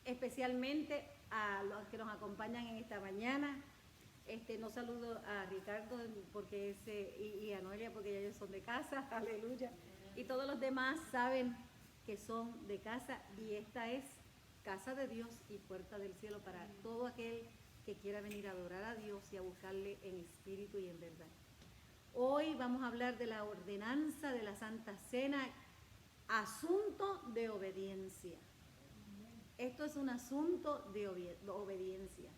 especialmente a los que nos acompañan en esta mañana. No saludo a Ricardo porque y a Noelia porque ya ellos son de casa, aleluya. Y todos los demás saben que son de casa y esta es casa de Dios y puerta del cielo para todo aquel que quiera venir a adorar a Dios y a buscarle en espíritu y en verdad. Hoy vamos a hablar de la ordenanza de la Santa Cena, asunto de obediencia. Esto es un asunto de obediencia.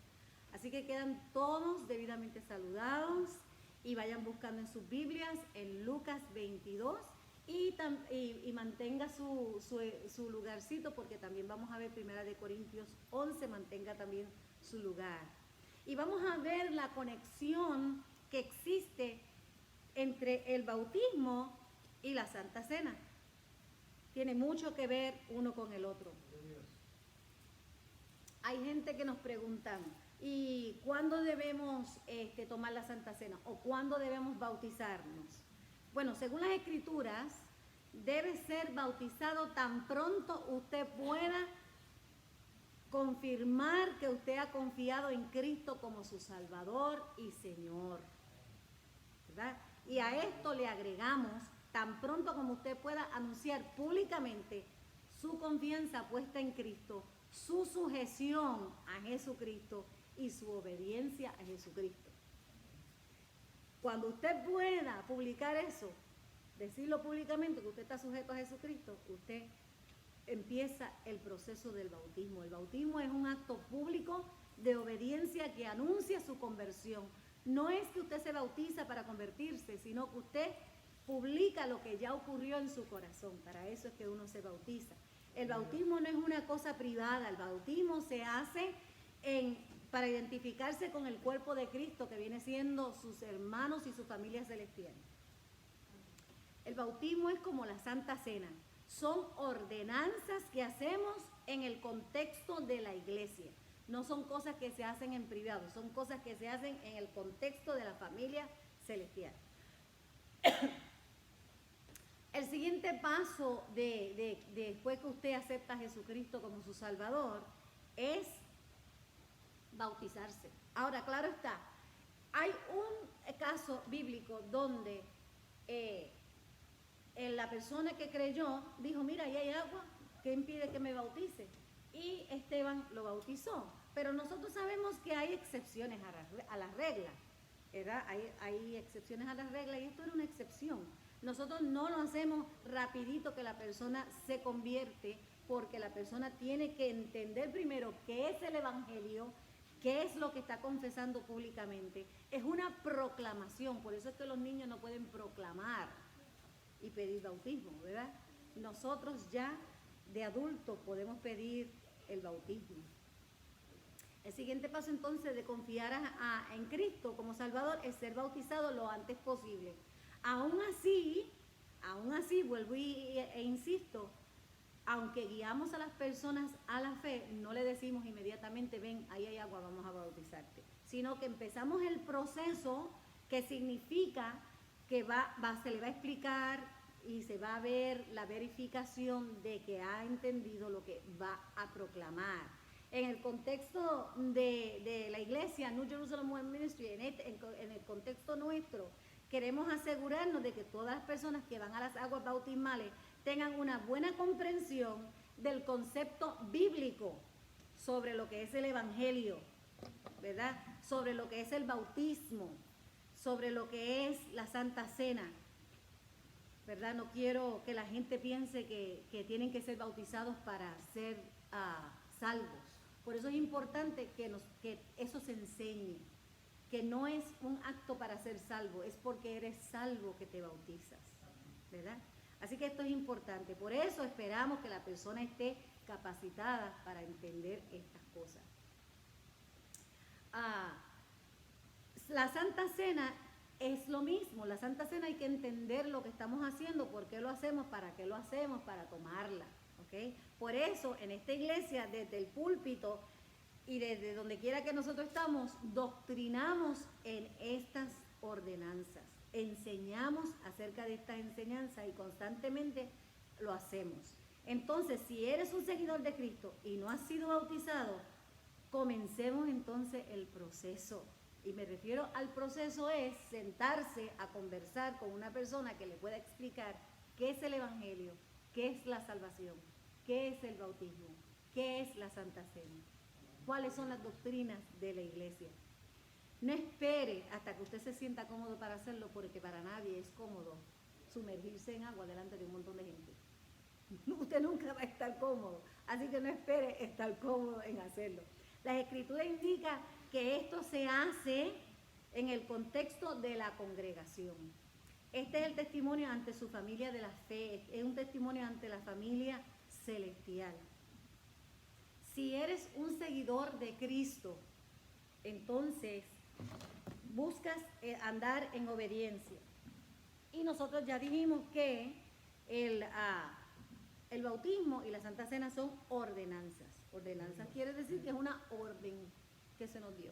Así que quedan todos debidamente saludados y vayan buscando en sus Biblias en Lucas 22 y mantenga su lugarcito porque también vamos a ver 1 Corintios 11, mantenga también su lugar. Y vamos a ver la conexión que existe entre el bautismo y la Santa Cena. Tiene mucho que ver uno con el otro. Hay gente que nos preguntan, ¿y cuándo debemos tomar la Santa Cena? ¿O cuándo debemos bautizarnos? Bueno, según las Escrituras, debe ser bautizado tan pronto usted pueda confirmar que usted ha confiado en Cristo como su Salvador y Señor, ¿verdad? Y a esto le agregamos, tan pronto como usted pueda anunciar públicamente su confianza puesta en Cristo, su sujeción a Jesucristo y su obediencia a Jesucristo. Cuando usted pueda publicar eso, decirlo públicamente que usted está sujeto a Jesucristo, usted empieza el proceso del bautismo. El bautismo es un acto público de obediencia que anuncia su conversión. No es que usted se bautiza para convertirse, sino que usted publica lo que ya ocurrió en su corazón. Para eso es que uno se bautiza. El bautismo no es una cosa privada, el bautismo se hace para identificarse con el cuerpo de Cristo, que viene siendo sus hermanos y su familia celestial. El bautismo es como la Santa Cena, son ordenanzas que hacemos en el contexto de la iglesia. No son cosas que se hacen en privado, son cosas que se hacen en el contexto de la familia celestial. El siguiente paso después que usted acepta a Jesucristo como su Salvador es bautizarse. Ahora, claro está, hay un caso bíblico donde la persona que creyó dijo, mira, ahí hay agua, ¿qué impide que me bautice? Y Esteban lo bautizó. Pero nosotros sabemos que hay excepciones a las reglas, ¿verdad? Hay excepciones a las reglas y esto era una excepción. Nosotros no lo hacemos rapidito que la persona se convierte, porque la persona tiene que entender primero qué es el Evangelio, qué es lo que está confesando públicamente. Es una proclamación, por eso es que los niños no pueden proclamar y pedir bautismo, ¿verdad? Nosotros ya de adultos podemos pedir el bautismo. El siguiente paso entonces de confiar en Cristo como Salvador es ser bautizado lo antes posible. Aún así, vuelvo e insisto, aunque guiamos a las personas a la fe, no le decimos inmediatamente, ven, ahí hay agua, vamos a bautizarte. Sino que empezamos el proceso que significa que se le va a explicar y se va a ver la verificación de que ha entendido lo que va a proclamar. En el contexto de la iglesia, New Jerusalem Women's Ministry, en el contexto nuestro, queremos asegurarnos de que todas las personas que van a las aguas bautismales tengan una buena comprensión del concepto bíblico sobre lo que es el Evangelio, ¿verdad? Sobre lo que es el bautismo, sobre lo que es la Santa Cena, ¿verdad? No quiero que la gente piense que tienen que ser bautizados para ser salvos. Por eso es importante que eso se enseñe, que no es un acto para ser salvo, es porque eres salvo que te bautizas, ¿verdad? Así que esto es importante. Por eso esperamos que la persona esté capacitada para entender estas cosas. La Santa Cena es lo mismo. La Santa Cena hay que entender lo que estamos haciendo, por qué lo hacemos, para qué lo hacemos, para tomarla, ¿ok? Por eso en esta iglesia, desde el púlpito y desde donde quiera que nosotros estamos, doctrinamos en estas ordenanzas, enseñamos acerca de estas enseñanzas y constantemente lo hacemos. Entonces, si eres un seguidor de Cristo y no has sido bautizado, comencemos entonces el proceso. Y me refiero al proceso es sentarse a conversar con una persona que le pueda explicar qué es el Evangelio, qué es la salvación, qué es el bautismo, qué es la Santa Cena, cuáles son las doctrinas de la iglesia. No espere hasta que usted se sienta cómodo para hacerlo, porque para nadie es cómodo sumergirse en agua delante de un montón de gente. Usted nunca va a estar cómodo, así que no espere estar cómodo en hacerlo. Las Escrituras indican que esto se hace en el contexto de la congregación. Este es el testimonio ante su familia de la fe, es un testimonio ante la familia celestial. Si eres un seguidor de Cristo, entonces buscas andar en obediencia. Y nosotros ya dijimos que el bautismo y la Santa Cena son ordenanzas. Ordenanzas quiere decir que es una orden que se nos dio.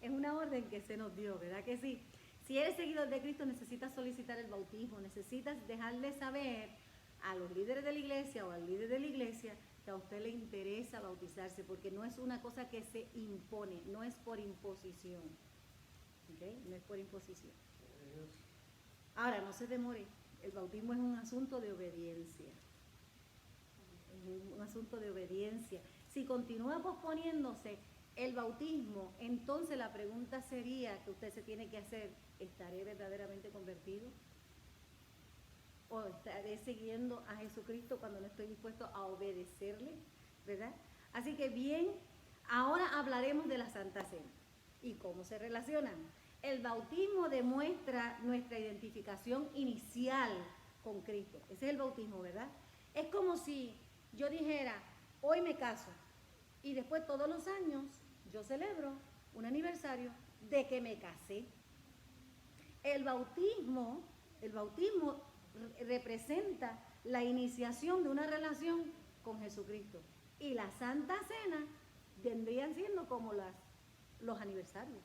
Es una orden que se nos dio, ¿verdad que sí? Si eres seguidor de Cristo, necesitas solicitar el bautismo, necesitas dejarle saber a los líderes de la iglesia o al líder de la iglesia que a usted le interesa bautizarse, porque no es una cosa que se impone, no es por imposición. ¿Okay? No es por imposición. Ahora, no se demore, el bautismo es un asunto de obediencia. Es un asunto de obediencia. Si continúa posponiéndose el bautismo, entonces la pregunta sería que usted se tiene que hacer: ¿estaré verdaderamente convertido? ¿O estaré siguiendo a Jesucristo cuando no estoy dispuesto a obedecerle? ¿Verdad? Así que bien, ahora hablaremos de la Santa Cena y cómo se relacionan. El bautismo demuestra nuestra identificación inicial con Cristo. Ese es el bautismo, ¿verdad? Es como si yo dijera: hoy me caso, y después todos los años yo celebro un aniversario de que me casé. El bautismo representa la iniciación de una relación con Jesucristo. Y la Santa Cena vendrían siendo como los aniversarios.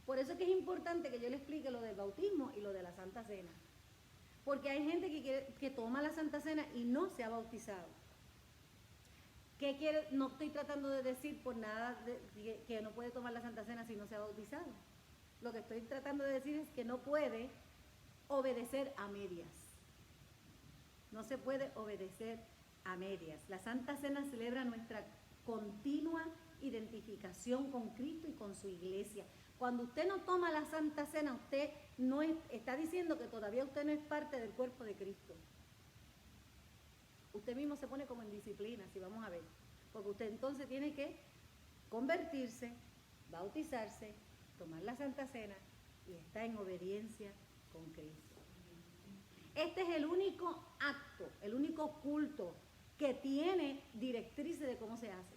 Por eso es que es importante que yo le explique lo del bautismo y lo de la Santa Cena. Porque hay gente que toma la Santa Cena y no se ha bautizado. ¿Qué quiere? No estoy tratando de decir por nada que no puede tomar la Santa Cena si no se ha bautizado. Lo que estoy tratando de decir es que no puede obedecer a medias. No se puede obedecer a medias. La Santa Cena celebra nuestra continua identificación con Cristo y con su iglesia. Cuando usted no toma la Santa Cena, usted no está diciendo que todavía usted no es parte del cuerpo de Cristo. Usted mismo se pone como en disciplina, si vamos a ver. Porque usted entonces tiene que convertirse, bautizarse, tomar la Santa Cena y está en obediencia con Cristo. Este es el único acto, el único culto que tiene directrices de cómo se hace.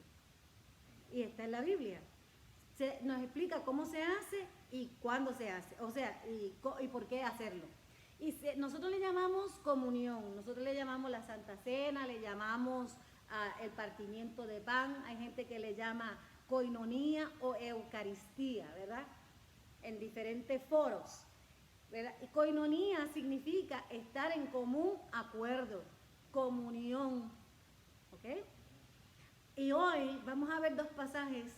Y está en la Biblia. Nos explica cómo se hace y cuándo se hace, o sea, y por qué hacerlo. Y nosotros le llamamos comunión, nosotros le llamamos la Santa Cena, le llamamos el partimiento de pan, hay gente que le llama coinonía o eucaristía, ¿verdad? En diferentes foros, ¿verdad? Y coinonía significa estar en común acuerdo, comunión, ¿ok? Y hoy vamos a ver dos pasajes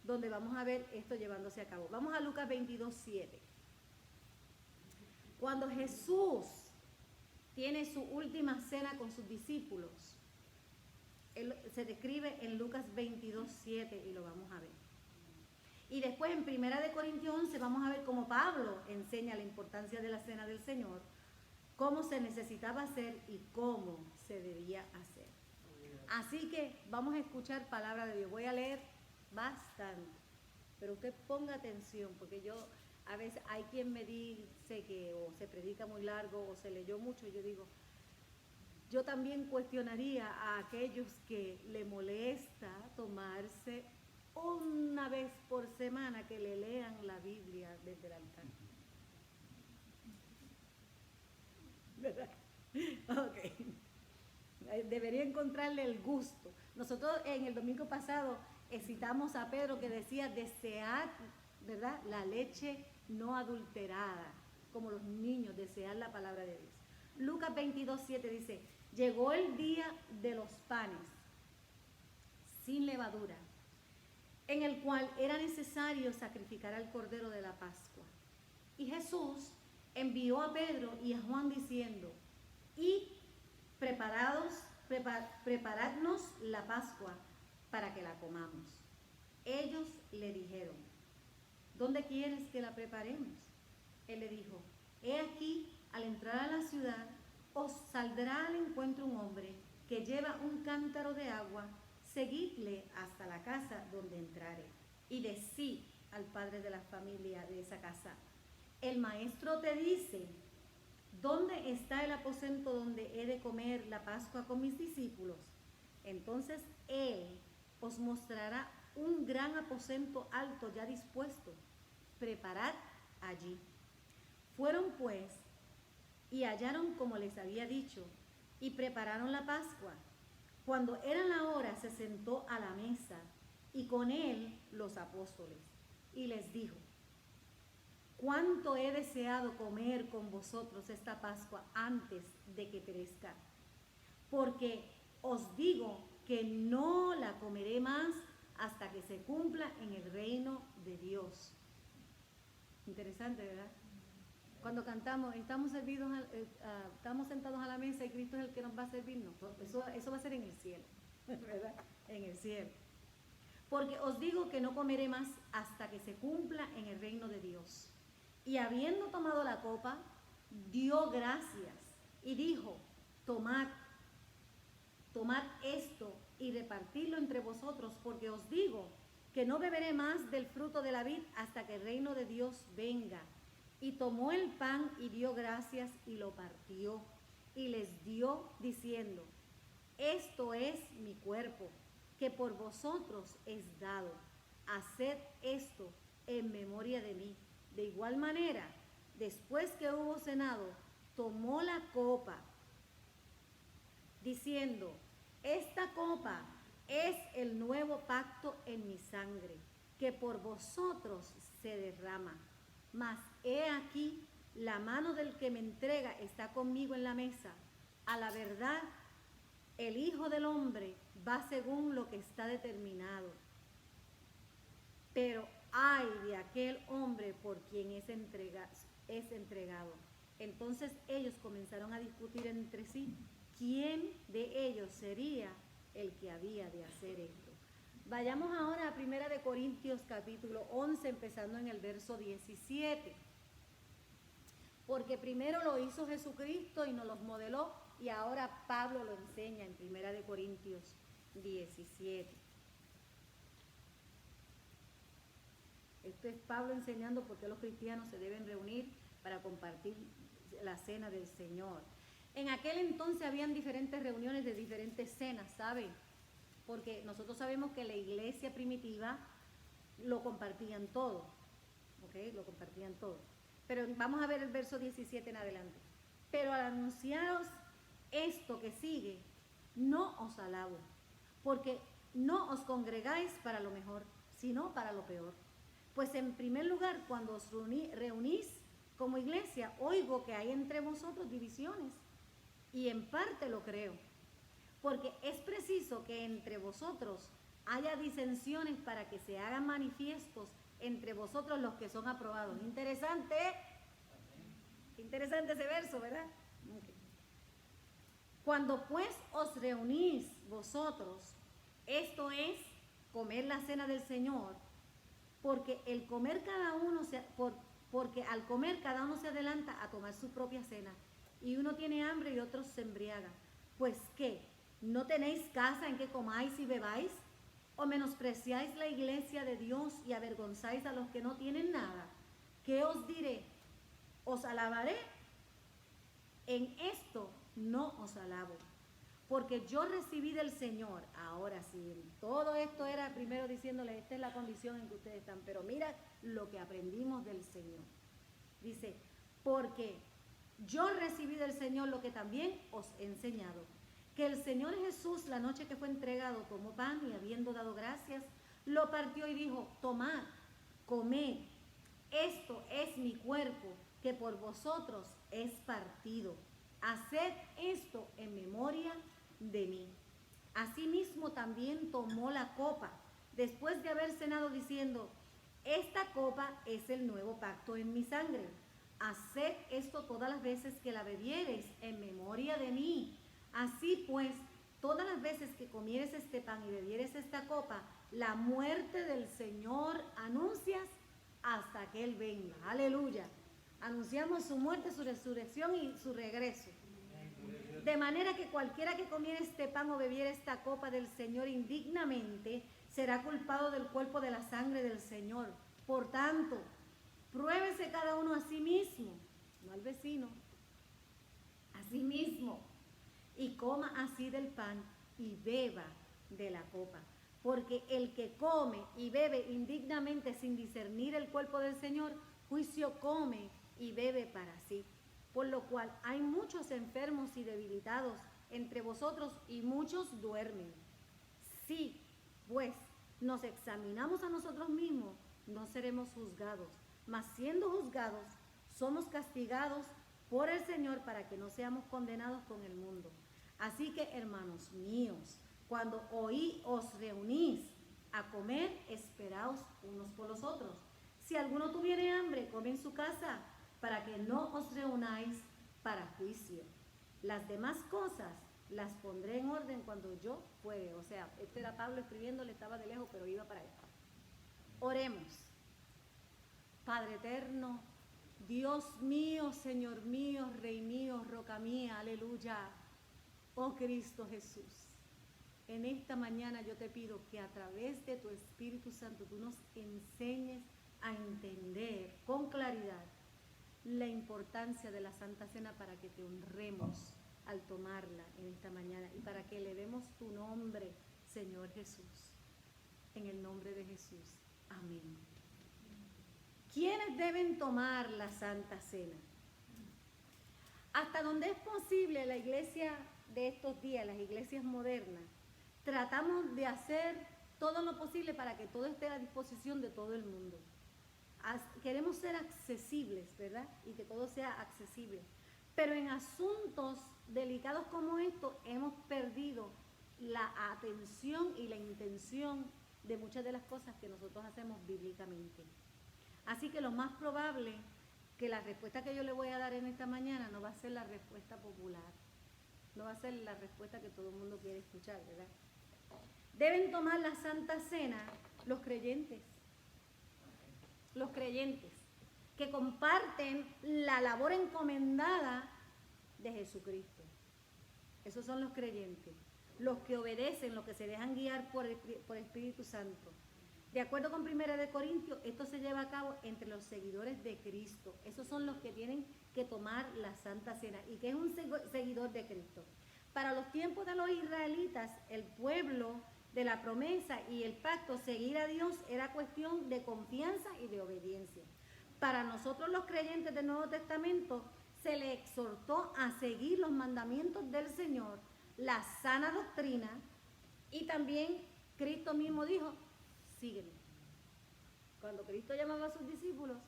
donde vamos a ver esto llevándose a cabo. Vamos a Lucas 22:7. Cuando Jesús tiene su última cena con sus discípulos, se describe en Lucas 22:7 y lo vamos a ver. Y después en 1 Corintios 11 vamos a ver cómo Pablo enseña la importancia de la cena del Señor, cómo se necesitaba hacer y cómo se debía hacer. Así que vamos a escuchar palabra de Dios. Voy a leer bastante, pero usted ponga atención, porque a veces hay quien me dice que o se predica muy largo o se leyó mucho, y yo digo, yo también cuestionaría a aquellos que le molesta tomarse una vez por semana que le lean la Biblia desde el altar. ¿Verdad? Ok. Debería encontrarle el gusto. Nosotros en el domingo pasado citamos a Pedro que decía: desear, ¿verdad?, la leche no adulterada, como los niños, desear la palabra de Dios. Lucas 22:7 dice, llegó el día de los panes sin levadura, en el cual era necesario sacrificar al Cordero de la Pascua. Y Jesús envió a Pedro y a Juan diciendo, y preparadnos la Pascua para que la comamos. Ellos le dijeron, ¿dónde quieres que la preparemos? Él le dijo, he aquí, al entrar a la ciudad, os saldrá al encuentro un hombre que lleva un cántaro de agua, seguidle hasta la casa donde entrare, y decid al padre de la familia de esa casa, el maestro te dice, ¿dónde está el aposento donde he de comer la Pascua con mis discípulos? Entonces él os mostrará un gran aposento alto ya dispuesto, preparad allí. Fueron pues y hallaron como les había dicho, y prepararon la Pascua. Cuando era la hora, se sentó a la mesa, y con él los apóstoles, y les dijo, cuánto he deseado comer con vosotros esta Pascua antes de que perezca, porque os digo que no la comeré más hasta que se cumpla en el reino de Dios. Interesante, ¿verdad? Cuando cantamos, estamos sentados a la mesa y Cristo es el que nos va a servirnos. Eso va a ser en el cielo, ¿verdad? En el cielo. Porque os digo que no comeré más hasta que se cumpla en el reino de Dios. Y habiendo tomado la copa, dio gracias y dijo, tomad esto y repartidlo entre vosotros, porque os digo que no beberé más del fruto de la vid hasta que el reino de Dios venga. Y tomó el pan y dio gracias y lo partió y les dio diciendo, esto es mi cuerpo, que por vosotros es dado. Haced esto en memoria de mí. De igual manera, después que hubo cenado, tomó la copa, diciendo, esta copa es el nuevo pacto en mi sangre, que por vosotros se derrama. Mas he aquí, la mano del que me entrega está conmigo en la mesa. A la verdad, el Hijo del Hombre va según lo que está determinado. Pero ay de aquel hombre por quien es entregado. Entonces ellos comenzaron a discutir entre sí quién de ellos sería el que había de hacer esto. Vayamos ahora a 1 Corintios capítulo 11, empezando en el verso 17. Porque primero lo hizo Jesucristo y nos los modeló, y ahora Pablo lo enseña en 1 Corintios 17. Esto es Pablo enseñando por qué los cristianos se deben reunir para compartir la cena del Señor. En aquel entonces habían diferentes reuniones de diferentes cenas, ¿saben? Porque nosotros sabemos que la iglesia primitiva lo compartían todo, ¿ok? Lo compartían todo. Pero vamos a ver el verso 17 en adelante. Pero al anunciaros esto que sigue, no os alabo, porque no os congregáis para lo mejor, sino para lo peor. Pues en primer lugar, cuando os reunís como iglesia, oigo que hay entre vosotros divisiones, y en parte lo creo. Porque es preciso que entre vosotros haya disensiones para que se hagan manifiestos entre vosotros los que son aprobados. Interesante, interesante ese verso, ¿verdad? Okay. Cuando pues os reunís vosotros, esto es comer la cena del Señor, porque al comer cada uno se adelanta a tomar su propia cena, y uno tiene hambre y otro se embriaga. Pues ¿qué? ¿No tenéis casa en que comáis y bebáis? ¿O menospreciáis la iglesia de Dios y avergonzáis a los que no tienen nada? ¿Qué os diré? ¿Os alabaré? En esto no os alabo, porque yo recibí del Señor. Ahora sí, todo esto era primero diciéndole, esta es la condición en que ustedes están, pero mira lo que aprendimos del Señor. Dice, porque yo recibí del Señor lo que también os he enseñado, que el Señor Jesús, la noche que fue entregado, tomó pan y habiendo dado gracias, lo partió y dijo, tomad, comed, esto es mi cuerpo, que por vosotros es partido. haced esto en memoria de mí. Asimismo también tomó la copa, después de haber cenado, diciendo, esta copa es el nuevo pacto en mi sangre. Haced esto todas las veces que la bebiereis en memoria de mí. Así pues, todas las veces que comieres este pan y bebieres esta copa, la muerte del Señor anuncias hasta que Él venga. Aleluya. Anunciamos su muerte, su resurrección y su regreso. De manera que cualquiera que comiera este pan o bebiera esta copa del Señor indignamente, será culpado del cuerpo de la sangre del Señor. Por tanto, pruébese cada uno a sí mismo, no al vecino, a sí mismo, y coma así del pan y beba de la copa. Porque el que come y bebe indignamente sin discernir el cuerpo del Señor, juicio come y bebe para sí. Por lo cual hay muchos enfermos y debilitados entre vosotros y muchos duermen. Sí, pues nos examinamos a nosotros mismos, no seremos juzgados, mas siendo juzgados, somos castigados por el Señor para que no seamos condenados con el mundo. Así que, hermanos míos, cuando os reunís a comer, esperaos unos por los otros. Si alguno tuviere hambre, come en su casa, para que no os reunáis para juicio. Las demás cosas las pondré en orden cuando yo pueda. O sea, este era Pablo escribiéndole, estaba de lejos, pero iba para allá. Oremos. Padre eterno, Dios mío, Señor mío, Rey mío, roca mía, aleluya. Oh Cristo Jesús, en esta mañana yo te pido que a través de tu Espíritu Santo tú nos enseñes a entender con claridad la importancia de la Santa Cena para que te honremos al tomarla en esta mañana y para que le demos tu nombre, Señor Jesús. En el nombre de Jesús. Amén. ¿Quiénes deben tomar la Santa Cena? Hasta donde es posible, la iglesia de estos días, las iglesias modernas, tratamos de hacer todo lo posible para que todo esté a disposición de todo el mundo. Queremos ser accesibles, ¿verdad? Y que todo sea accesible. Pero en asuntos delicados como estos hemos perdido la atención y la intención de muchas de las cosas que nosotros hacemos bíblicamente. Así que lo más probable que la respuesta que yo le voy a dar en esta mañana no va a ser la respuesta popular, no va a ser la respuesta que todo el mundo quiere escuchar, ¿verdad? Deben tomar la Santa Cena los creyentes que comparten la labor encomendada de Jesucristo. Esos son los creyentes, los que obedecen, los que se dejan guiar por el Espíritu Santo. De acuerdo con 1 Corintios, esto se lleva a cabo entre los seguidores de Cristo. Esos son los que tienen que tomar la Santa Cena. ¿Y qué es un seguidor de Cristo? Para los tiempos de los israelitas, el pueblo de la promesa y el pacto, seguir a Dios era cuestión de confianza y de obediencia. Para nosotros los creyentes del Nuevo Testamento, se le exhortó a seguir los mandamientos del Señor, la sana doctrina, y también Cristo mismo dijo, sígueme. Cuando Cristo llamaba a sus discípulos,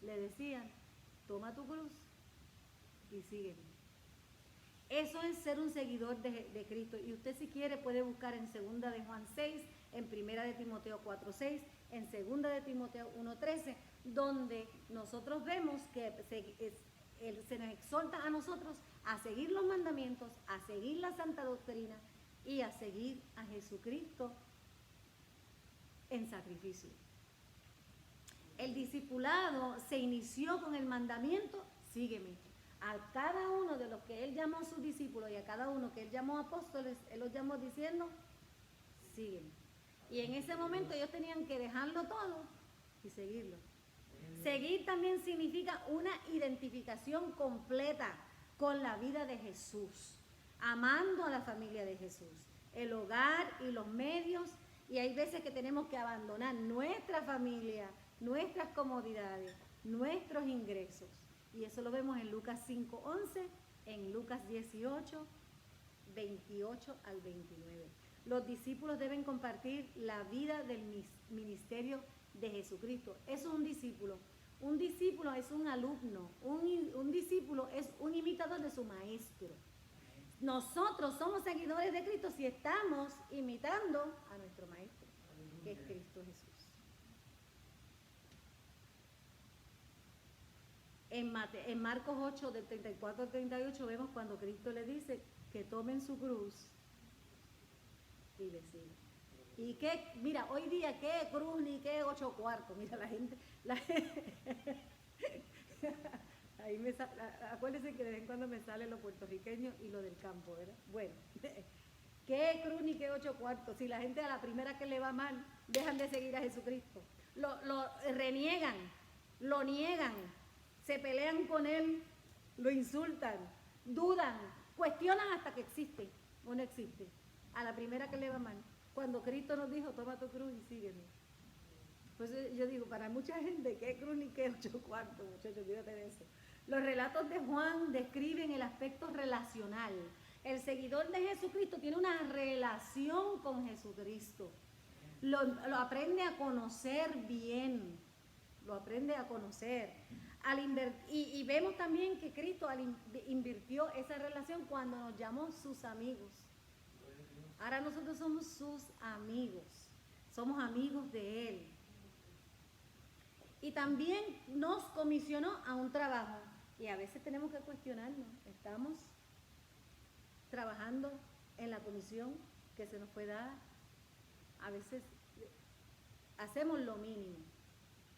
le decían, toma tu cruz y sígueme. Eso es ser un seguidor de Cristo. Y usted, si quiere, puede buscar en 2 de Juan 6, en 1 de Timoteo 4:6, en 2 de Timoteo 1:13, donde nosotros vemos que se nos exhorta a nosotros a seguir los mandamientos, a seguir la santa doctrina y a seguir a Jesucristo en sacrificio. El discipulado se inició con el mandamiento, sígueme. A cada uno de los que él llamó a sus discípulos y a cada uno que él llamó apóstoles, él los llamó diciendo, sígueme. Y en ese momento ellos tenían que dejarlo todo y seguirlo. Seguir también significa una identificación completa con la vida de Jesús, amando a la familia de Jesús, el hogar y los medios, y hay veces que tenemos que abandonar nuestra familia, nuestras comodidades, nuestros ingresos. Y eso lo vemos en Lucas 5:11, en Lucas 18, 28 al 29. Los discípulos deben compartir la vida del ministerio de Jesucristo. Eso es un discípulo. Un discípulo es un alumno, un discípulo es un imitador de su maestro. Nosotros somos seguidores de Cristo si estamos imitando a nuestro maestro, que es Cristo Jesús. En Marcos 8, del 34 al 38, vemos cuando Cristo le dice que tomen su cruz y le sigan. Y que, mira, hoy día, ¿qué cruz ni qué 8 cuartos? Mira, la gente ahí acuérdense que de vez en cuando me salen los puertorriqueños y lo del campo, ¿verdad? Bueno, ¿qué cruz ni qué 8 cuartos? Si la gente a la primera que le va mal, dejan de seguir a Jesucristo. Lo reniegan, lo niegan, se pelean con él, lo insultan, dudan, cuestionan hasta que existe o no existe. A la primera que le va mal. Cuando Cristo nos dijo, toma tu cruz y sígueme. Pues yo digo, para mucha gente, ¿qué cruz ni qué 8 cuartos, muchachos? Olvídate de eso. Los relatos de Juan describen el aspecto relacional. El seguidor de Jesucristo tiene una relación con Jesucristo. Lo aprende a conocer bien. Lo aprende a conocer. Y vemos también que Cristo invirtió esa relación cuando nos llamó sus amigos. Ahora nosotros somos sus amigos. Somos amigos de Él. Y también nos comisionó a un trabajo. Y a veces tenemos que cuestionarnos. ¿Estamos trabajando en la comisión que se nos fue dada? A veces hacemos lo mínimo.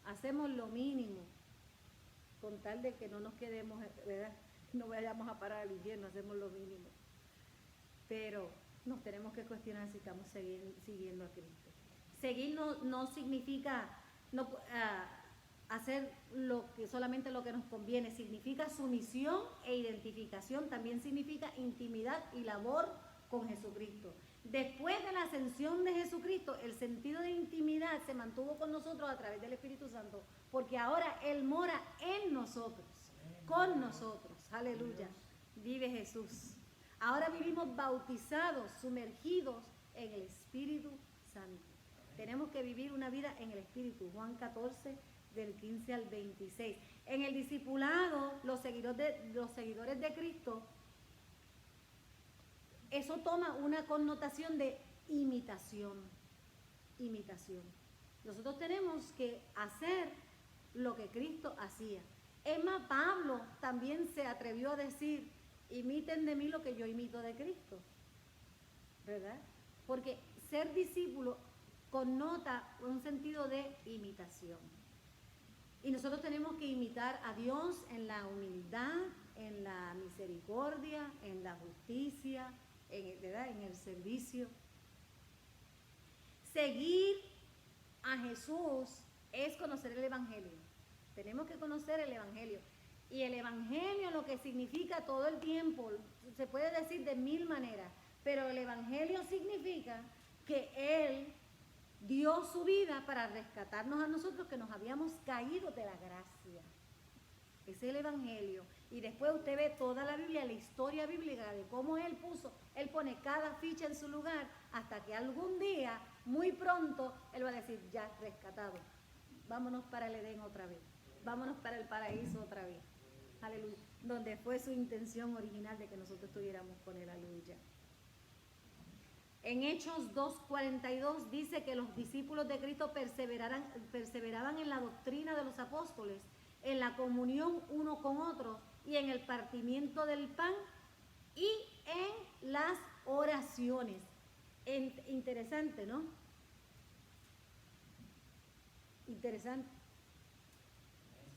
Hacemos lo mínimo. Con tal de que no nos quedemos, ¿verdad? No vayamos a parar al infierno, hacemos lo mínimo. Pero nos tenemos que cuestionar si estamos siguiendo a Cristo. Seguir no significa hacer solamente lo que nos conviene, significa sumisión e identificación, también significa intimidad y labor con Jesucristo. Después de la ascensión de Jesucristo, el sentido de intimidad se mantuvo con nosotros a través del Espíritu Santo, porque ahora Él mora en nosotros, con nosotros. Aleluya. Vive Jesús. Ahora vivimos bautizados, sumergidos en el Espíritu Santo. Tenemos que vivir una vida en el Espíritu. Juan 14, del 15 al 26. En el discipulado, los seguidores de Cristo, eso toma una connotación de imitación. Imitación. Nosotros tenemos que hacer lo que Cristo hacía. Es más, Pablo también se atrevió a decir, imiten de mí lo que yo imito de Cristo. ¿Verdad? Porque ser discípulo connota un sentido de imitación. Y nosotros tenemos que imitar a Dios en la humildad, en la misericordia, en la justicia, ¿verdad? En el servicio. Seguir a Jesús es conocer el Evangelio. Tenemos que conocer el Evangelio. Y el Evangelio lo que significa todo el tiempo, se puede decir de mil maneras, pero el Evangelio significa que Él dio su vida para rescatarnos a nosotros que nos habíamos caído de la gracia. Es el Evangelio. Y después usted ve toda la Biblia, la historia bíblica de cómo Él pone cada ficha en su lugar hasta que algún día, muy pronto, Él va a decir, ya rescatado, vámonos para el Edén otra vez, vámonos para el paraíso otra vez. Aleluya. Donde fue su intención original de que nosotros estuviéramos con Él. Aleluya. En Hechos 2:42 dice que los discípulos de Cristo perseveraban en la doctrina de los apóstoles, en la comunión uno con otro y en el partimiento del pan y en las oraciones. Interesante, ¿no? Interesante.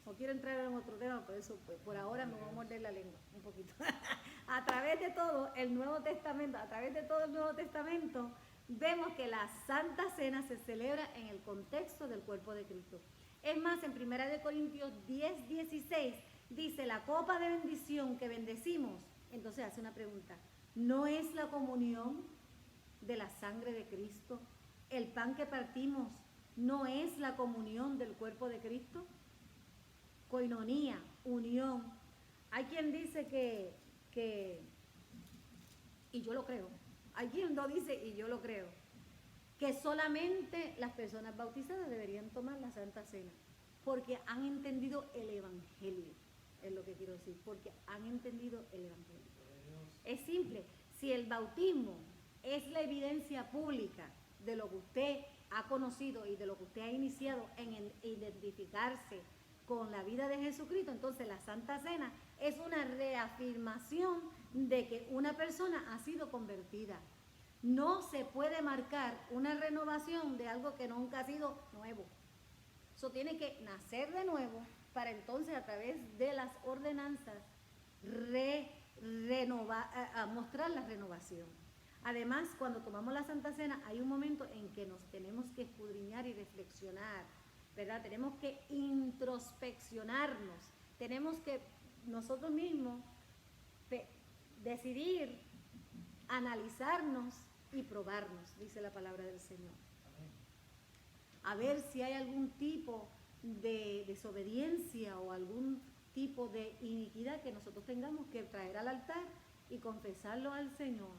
No quiero entrar en otro tema, por eso por ahora me voy a morder la lengua un poquito. A través de todo el Nuevo Testamento, vemos que la Santa Cena se celebra en el contexto del cuerpo de Cristo. Es más, en 1 Corintios 10:16 dice, la copa de bendición que bendecimos, entonces hace una pregunta, ¿no es la comunión de la sangre de Cristo? ¿El pan que partimos no es la comunión del cuerpo de Cristo? Coinonía, unión. Hay quien dice que, y yo lo creo, hay quien no dice, y yo lo creo, que solamente las personas bautizadas deberían tomar la Santa Cena. porque han entendido el Evangelio, es lo que quiero decir, porque han entendido el Evangelio. Es simple, si el bautismo es la evidencia pública de lo que usted ha conocido y de lo que usted ha iniciado en identificarse con la vida de Jesucristo, entonces la Santa Cena es una reafirmación de que una persona ha sido convertida. No se puede marcar una renovación de algo que nunca ha sido nuevo. Eso tiene que nacer de nuevo para entonces a través de las ordenanzas mostrar la renovación. Además, cuando tomamos la Santa Cena hay un momento en que nos tenemos que escudriñar y reflexionar, ¿verdad? Tenemos que introspeccionarnos, tenemos que nosotros mismos decidir, analizarnos y probarnos, dice la palabra del Señor. A ver si hay algún tipo de desobediencia o algún tipo de iniquidad que nosotros tengamos que traer al altar y confesarlo al Señor.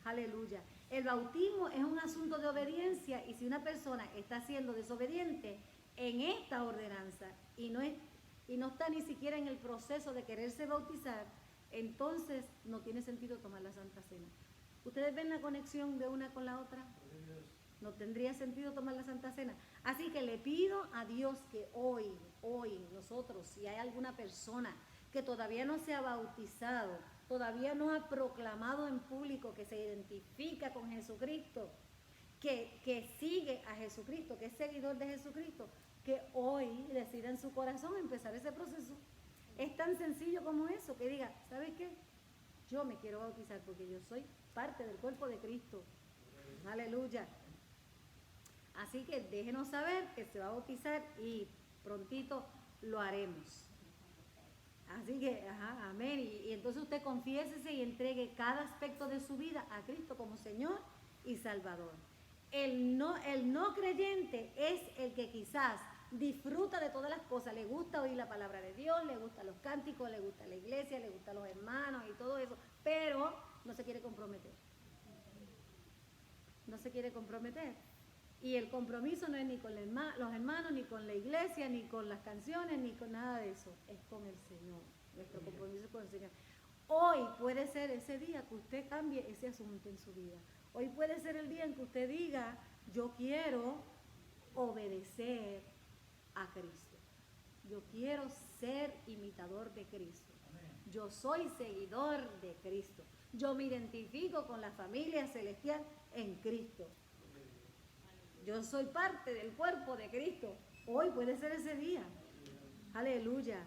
Aleluya. El bautismo es un asunto de obediencia, y si una persona está siendo desobediente en esta ordenanza y no está ni siquiera en el proceso de quererse bautizar, entonces no tiene sentido tomar la Santa Cena. ¿Ustedes ven la conexión de una con la otra? No tendría sentido tomar la Santa Cena. Así que le pido a Dios que hoy nosotros, si hay alguna persona que todavía no se ha bautizado, todavía no ha proclamado en público que se identifica con Jesucristo, que sigue a Jesucristo, que es seguidor de Jesucristo, que hoy decida en su corazón empezar ese proceso. Es tan sencillo como eso, que diga, ¿sabes qué? Yo me quiero bautizar porque yo soy parte del cuerpo de Cristo. Aleluya. Así que déjenos saber que se va a bautizar y prontito lo haremos. Así que, amén. Y entonces usted confiésese y entregue cada aspecto de su vida a Cristo como Señor y Salvador. El no creyente es el que quizás disfruta de todas las cosas, le gusta oír la palabra de Dios, le gustan los cánticos, le gusta la iglesia, le gustan los hermanos y todo eso, pero no se quiere comprometer. No se quiere comprometer. Y el compromiso no es ni con los hermanos, ni con la iglesia, ni con las canciones, ni con nada de eso. Es con el Señor. Nuestro compromiso es con el Señor. Hoy puede ser ese día que usted cambie ese asunto en su vida. Hoy puede ser el día en que usted diga, yo quiero obedecer a Cristo. Yo quiero ser imitador de Cristo. Yo soy seguidor de Cristo. Yo me identifico con la familia celestial en Cristo. Yo soy parte del cuerpo de Cristo. Hoy puede ser ese día. Aleluya.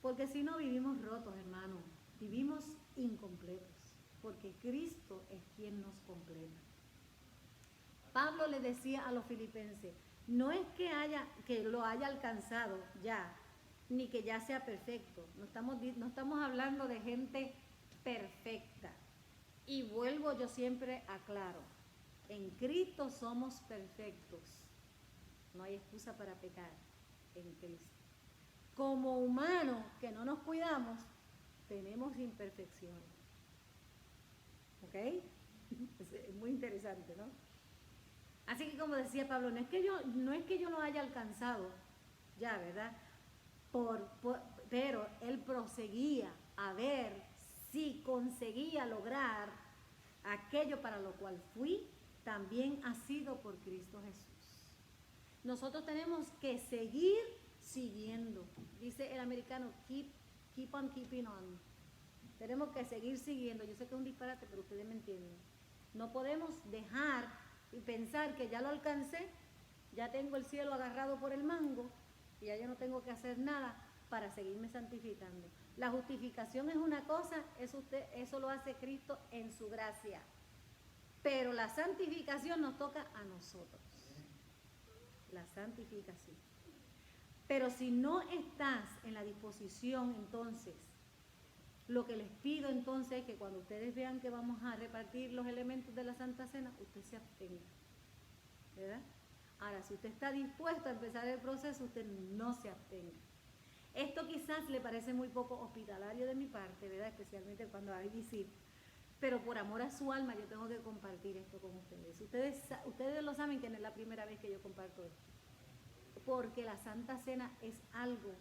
Porque si no vivimos rotos, hermano. Vivimos incompletos. Porque Cristo es quien nos completa. Pablo le decía a los filipenses, no es que lo haya alcanzado ya, ni que ya sea perfecto. No estamos hablando de gente perfecta. Y vuelvo, yo siempre aclaro. En Cristo somos perfectos. No hay excusa para pecar en Cristo. Como humanos que no nos cuidamos, tenemos imperfecciones. ¿Ok? Es muy interesante, ¿no? Así que como decía Pablo, no es que yo lo haya alcanzado, ya, ¿verdad? Pero él proseguía a ver si conseguía lograr aquello para lo cual fui, también ha sido por Cristo Jesús. Nosotros tenemos que seguir siguiendo. Dice el americano, keep on keeping on. Tenemos que seguir siguiendo. Yo sé que es un disparate, pero ustedes me entienden. No podemos dejar y pensar que ya lo alcancé, ya tengo el cielo agarrado por el mango y ya yo no tengo que hacer nada para seguirme santificando. La justificación es una cosa, eso lo hace Cristo en su gracia. Pero la santificación nos toca a nosotros. La santificación. Pero si no estás en la disposición, entonces, lo que les pido entonces es que cuando ustedes vean que vamos a repartir los elementos de la Santa Cena, usted se abstenga. ¿Verdad? Ahora, si usted está dispuesto a empezar el proceso, usted no se abstenga. Esto quizás le parece muy poco hospitalario de mi parte, ¿verdad? Especialmente cuando hay visita. Pero por amor a su alma yo tengo que compartir esto con ustedes. Ustedes lo saben que no es la primera vez que yo comparto esto. porque la Santa Cena es algo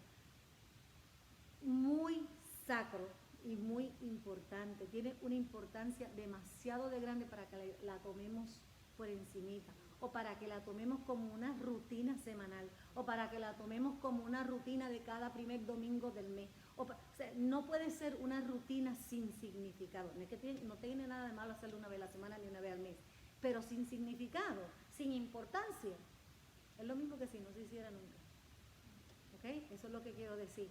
muy sacro y muy importante. Tiene una importancia demasiado de grande para que la tomemos por encimita, o para que la tomemos como una rutina semanal, o para que la tomemos como una rutina de cada primer domingo del mes. O sea, no puede ser una rutina sin significado. No, es que no tiene nada de malo hacerlo una vez a la semana ni una vez al mes, pero sin significado, sin importancia. Es lo mismo que si no se hiciera nunca. ¿Ok? Eso es lo que quiero decir.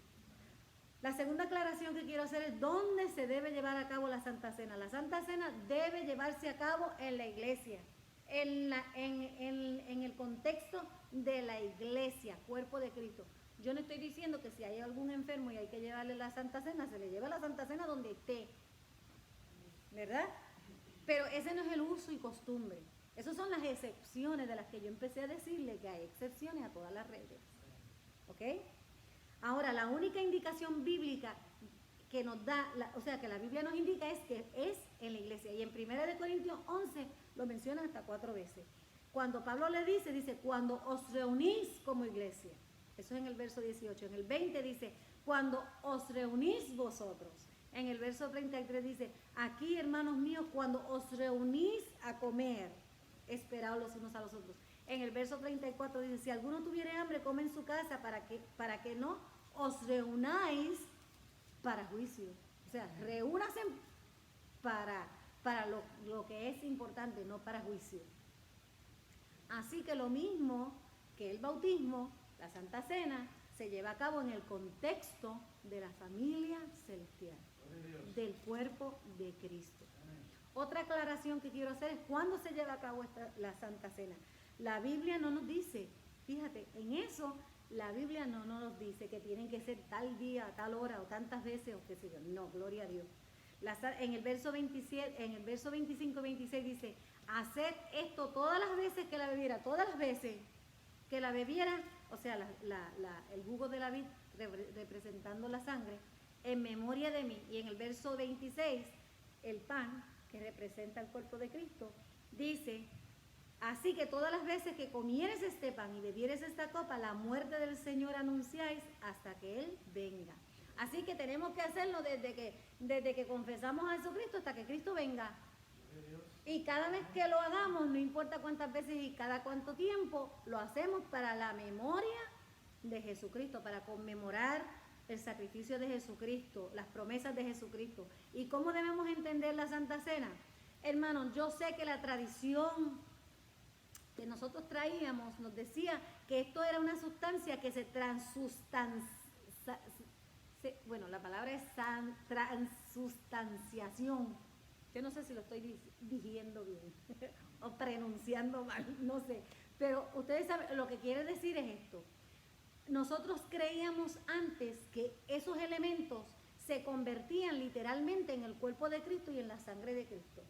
La segunda aclaración que quiero hacer es dónde se debe llevar a cabo la Santa Cena. La Santa Cena debe llevarse a cabo en la iglesia, en el contexto de la iglesia, cuerpo de Cristo. Yo no estoy diciendo que si hay algún enfermo y hay que llevarle la Santa Cena, se le lleva la Santa Cena donde esté, ¿verdad? Pero ese no es el uso y costumbre. Esas son las excepciones de las que yo empecé a decirle que hay excepciones a todas las reglas. ¿Ok? Ahora, la única indicación bíblica que nos da, o sea, que la Biblia nos indica es que es en la iglesia. Y en 1 Corintios 11 lo menciona hasta 4 veces. Cuando Pablo le dice, cuando os reunís como iglesia. Eso es en el verso 18. En el 20 dice, cuando os reunís vosotros. En el verso 33 dice, aquí, hermanos míos, cuando os reunís a comer, esperaos los unos a los otros. En el verso 34 dice, si alguno tuviere hambre, come en su casa para que no os reunáis para juicio. O sea, reúnase para lo que es importante, no para juicio. Así que lo mismo que el bautismo, la Santa Cena, se lleva a cabo en el contexto de la familia celestial, del cuerpo de Cristo. Otra aclaración que quiero hacer es cuándo se lleva a cabo la Santa Cena. La Biblia no nos dice, fíjate, en eso la Biblia no nos dice que tienen que ser tal día, tal hora o tantas veces o qué sé yo. No, gloria a Dios. En el verso 27, en el verso 25-26 dice, haced esto todas las veces que la bebiera, todas las veces que la bebiera, o sea, el jugo de la vid representando la sangre, en memoria de mí. Y en el verso 26, el pan, que representa el cuerpo de Cristo, dice, así que todas las veces que comieres este pan y bebieres esta copa, la muerte del Señor anunciáis hasta que Él venga. Así que tenemos que hacerlo desde que confesamos a Jesucristo hasta que Cristo venga. Y cada vez que lo hagamos, no importa cuántas veces y cada cuánto tiempo, lo hacemos para la memoria de Jesucristo, para conmemorar el sacrificio de Jesucristo, las promesas de Jesucristo. ¿Y cómo debemos entender la Santa Cena? Hermanos, yo sé que la tradición que nosotros traíamos nos decía que esto era una sustancia que se bueno, la palabra es transustanciación. Yo no sé si lo estoy diciendo bien o pronunciando mal, no sé. Pero ustedes saben, lo que quiere decir es esto. Nosotros creíamos antes que esos elementos se convertían literalmente en el cuerpo de Cristo y en la sangre de Cristo.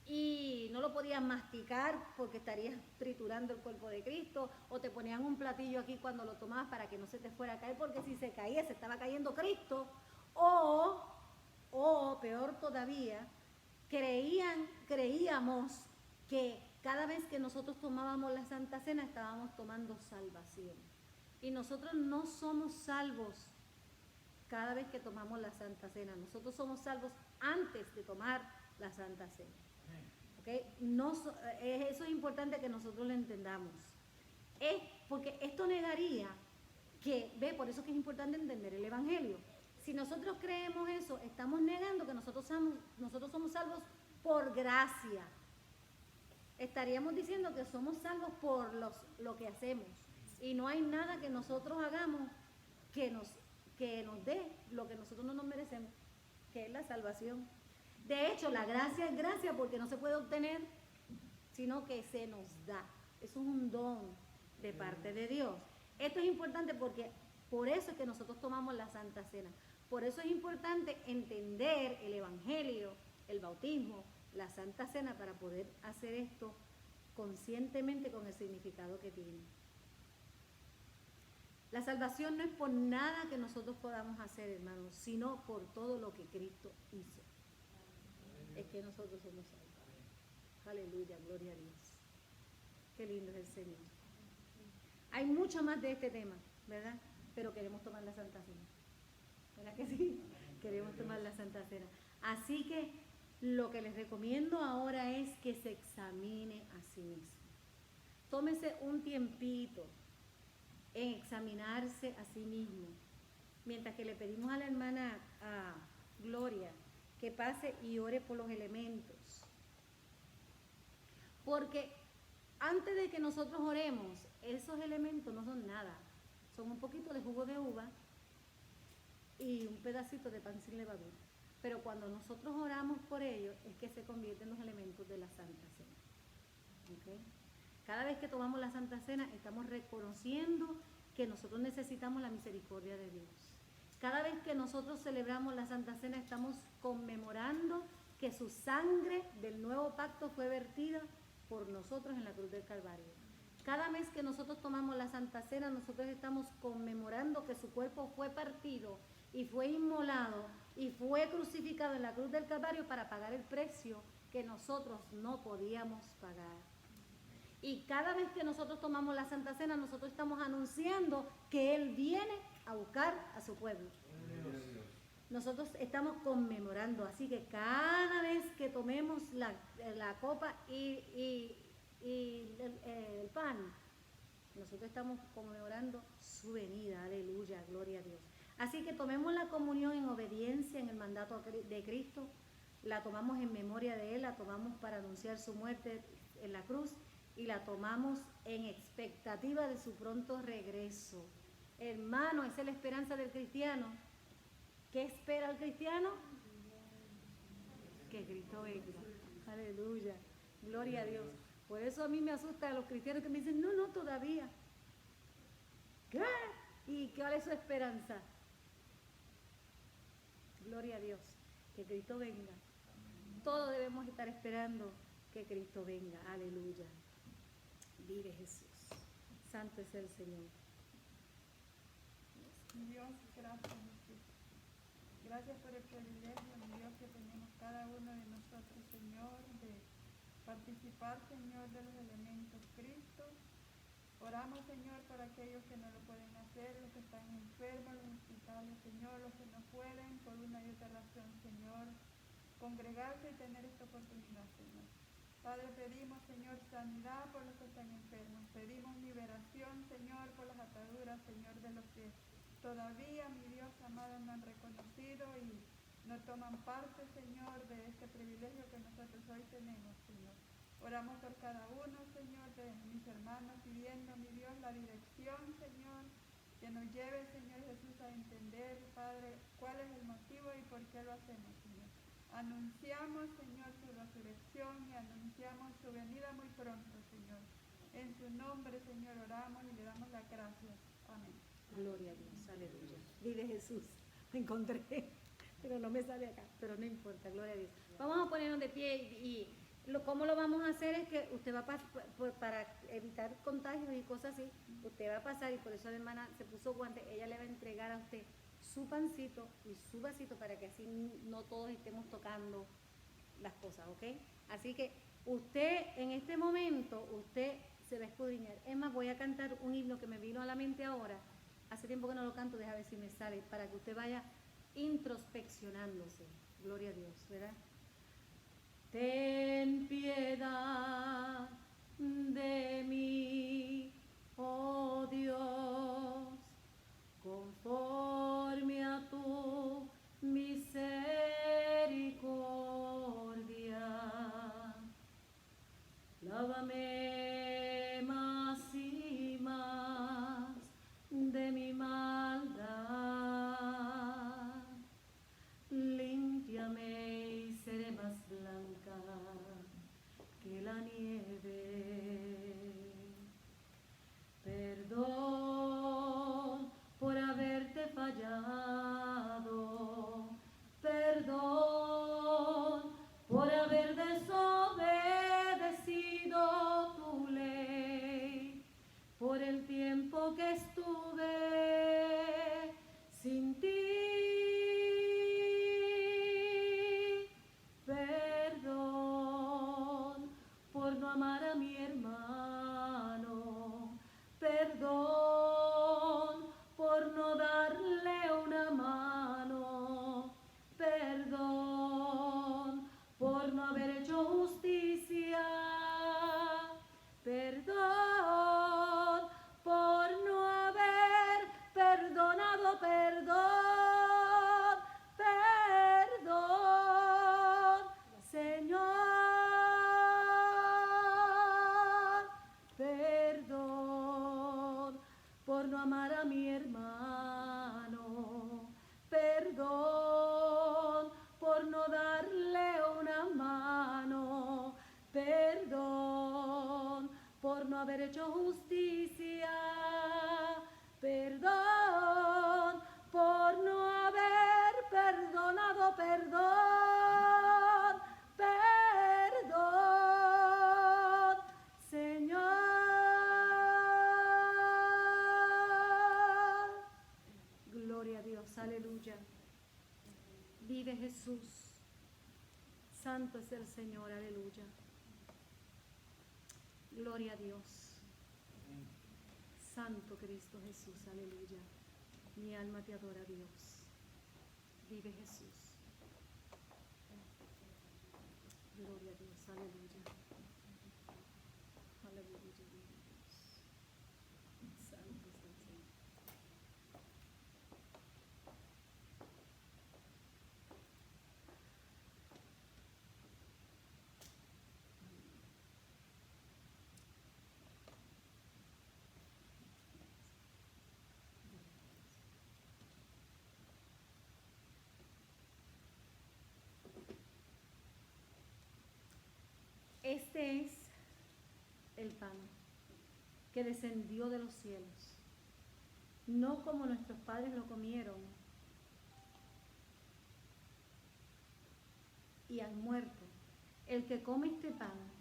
Y no lo podías masticar porque estarías triturando el cuerpo de Cristo, o te ponían un platillo aquí cuando lo tomabas para que no se te fuera a caer, porque si se caía se estaba cayendo Cristo, o peor todavía, creíamos que cada vez que nosotros tomábamos la Santa Cena estábamos tomando salvación. Y nosotros no somos salvos cada vez que tomamos la Santa Cena. Nosotros somos salvos antes de tomar la Santa Cena. ¿Okay? Eso es importante que nosotros lo entendamos. Porque esto negaría por eso es que es importante entender el Evangelio. Si nosotros creemos eso, estamos negando que nosotros somos salvos por gracia. Estaríamos diciendo que somos salvos por lo que hacemos. Y no hay nada que nosotros hagamos que nos dé lo que nosotros no nos merecemos, que es la salvación. De hecho, la gracia es gracia porque no se puede obtener, sino que se nos da. Eso es un don de parte de Dios. Esto es importante porque por eso es que nosotros tomamos la Santa Cena. Por eso es importante entender el Evangelio, el bautismo, la Santa Cena, para poder hacer esto conscientemente con el significado que tiene. La salvación no es por nada que nosotros podamos hacer, hermanos, sino por todo lo que Cristo hizo. Es que nosotros somos salvos. Aleluya, gloria a Dios. Qué lindo es el Señor. Hay mucho más de este tema, ¿verdad? Pero queremos tomar la Santa Cena. ¿Verdad que sí? Queremos tomar la Santa Cena. Así que lo que les recomiendo ahora es que se examine a sí mismo. Tómese un tiempito en examinarse a sí mismo. Mientras que le pedimos a la hermana Gloria que pase y ore por los elementos. Porque antes de que nosotros oremos, esos elementos no son nada. Son un poquito de jugo de uva y un pedacito de pan sin levadura. Pero cuando nosotros oramos por ellos, es que se convierten los elementos de la Santa Cena. ¿Okay? Cada vez que tomamos la Santa Cena, estamos reconociendo que nosotros necesitamos la misericordia de Dios. Cada vez que nosotros celebramos la Santa Cena, estamos conmemorando que su sangre del nuevo pacto fue vertida por nosotros en la cruz del Calvario. Cada vez que nosotros tomamos la Santa Cena, nosotros estamos conmemorando que su cuerpo fue partido y fue inmolado y fue crucificado en la cruz del Calvario para pagar el precio que nosotros no podíamos pagar. Y cada vez que nosotros tomamos la Santa Cena, nosotros estamos anunciando que Él viene a buscar a su pueblo. Nosotros estamos conmemorando, así que cada vez que tomemos la copa y el pan, nosotros estamos conmemorando su venida. Aleluya, gloria a Dios. Así que tomemos la comunión en obediencia en el mandato de Cristo, la tomamos en memoria de Él, la tomamos para anunciar su muerte en la cruz y la tomamos en expectativa de su pronto regreso. Hermano, esa es la esperanza del cristiano. ¿Qué espera el cristiano? Que Cristo venga. Aleluya, gloria a Dios. Por eso a mí me asusta a los cristianos que me dicen, no, todavía. ¿Qué? ¿Y cuál es su esperanza? Gloria a Dios, que Cristo venga. Todos debemos estar esperando que Cristo venga. Aleluya. Vive Jesús. Santo es el Señor. Dios, gracias Jesús. Gracias por el privilegio, mi Dios, que tenemos cada uno de nosotros, Señor, de participar, Señor, de los elementos Cristo. Oramos, Señor, por aquellos que no lo pueden hacer, los que están enfermos, los hospitales, Señor, los que no pueden, por una y otra razón, Señor, congregarse y tener esta oportunidad, Señor. Padre, pedimos, Señor, sanidad por los que están enfermos. Pedimos liberación, Señor, por las ataduras, Señor, de los que todavía, mi Dios amado, no han reconocido y no toman parte, Señor, de este privilegio que nosotros hoy tenemos, Señor. Oramos por cada uno, Señor, de mis hermanos, pidiendo, mi Dios, la dirección, Señor, que nos lleve, Señor Jesús, a entender, Padre, cuál es el motivo y por qué lo hacemos, Señor. Anunciamos, Señor, su resurrección y anunciamos su venida muy pronto, Señor. En su nombre, Señor, oramos y le damos las gracias. Amén. Gloria a Dios, aleluya. Vive Jesús. Me encontré, pero no me sale acá, pero no importa, gloria a Dios. Vamos a ponernos de pie y cómo lo vamos a hacer es que usted va a pasar, para evitar contagios y cosas así, usted va a pasar y por eso la hermana se puso guantes, ella le va a entregar a usted su pancito y su vasito para que así no todos estemos tocando las cosas, ¿ok? Así que usted en este momento, usted se va a escudriñar. Es más, voy a cantar un himno que me vino a la mente ahora. Hace tiempo que no lo canto, deja ver si me sale, para que usted vaya introspeccionándose. Gloria a Dios, ¿verdad? Ten piedad de mí, oh Dios, conforme a tu misericordia. Lávame más y más de mi maldad. Límpiame y seré más blanca que la nieve. amar a mi hermano. Perdón por no darle una mano. Perdón por no haber hecho justicia. Perdón por no haber perdonado. Perdón, perdón, Señor. Gloria a Dios, aleluya. Vive Jesús. Santo es el Señor, aleluya. Gloria a Dios. Santo Cristo Jesús, aleluya. Mi alma te adora, Dios. Vive Jesús. Gloria a Dios, aleluya. Aleluya, vive Dios. Santo es el Señor. Este es el pan que descendió de los cielos, no como nuestros padres lo comieron y han muerto. El que come este pan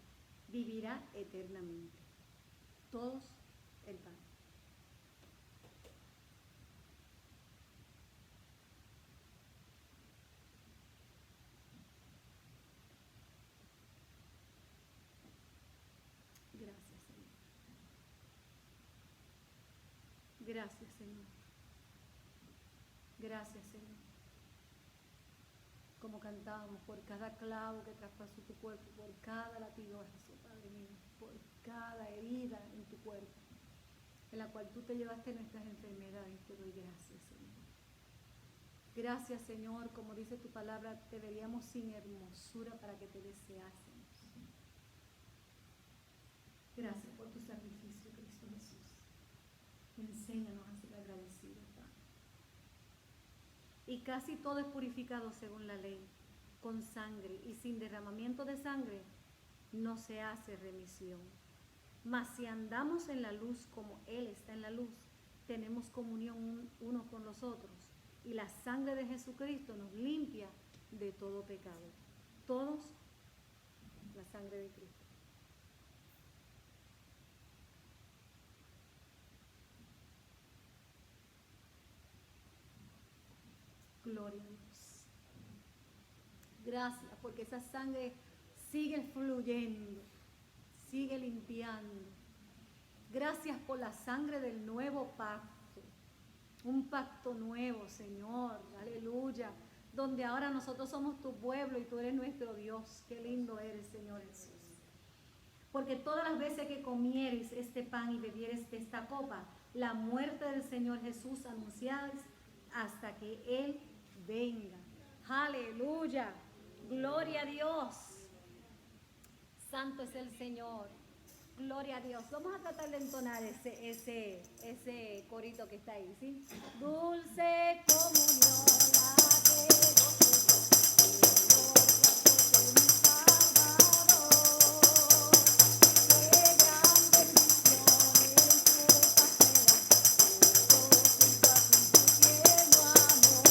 vivirá eternamente. Todos el pan. Gracias, Señor. Gracias, Señor. Gracias, Señor. Como cantábamos, por cada clavo que traspasó tu cuerpo, por cada latigazo, Padre mío, por cada herida en tu cuerpo, en la cual tú te llevaste nuestras enfermedades, te doy gracias, Señor. Gracias, Señor, como dice tu palabra, te veríamos sin hermosura para que te deseásemos. Gracias por tu sacrificio, Cristo Jesús. Enséñanos a ser agradecidos, Padre. Y casi todo es purificado según la ley, con sangre, y sin derramamiento de sangre no se hace remisión. Mas si andamos en la luz como Él está en la luz, tenemos comunión unos con los otros, y la sangre de Jesucristo nos limpia de todo pecado. Todos, la sangre de Cristo. Gloria a Dios. Gracias, porque esa sangre sigue fluyendo, sigue limpiando. Gracias por la sangre del nuevo pacto. Un pacto nuevo, Señor. Aleluya. Donde ahora nosotros somos tu pueblo y tú eres nuestro Dios. Qué lindo eres, Señor Jesús. Porque todas las veces que comieres este pan y bebieres de esta copa, la muerte del Señor Jesús anunciáis hasta que Él venga. Aleluya. Gloria a Dios. Santo es el Señor. Gloria a Dios. Vamos a tratar de entonar ese corito que está ahí, ¿sí? Dulce comunión, la que gozo de mi Salvador. Qué gran bendición en su paseo, junto a tu tierno amor.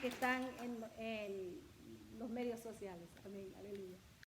que están en los medios sociales. Amén, aleluya.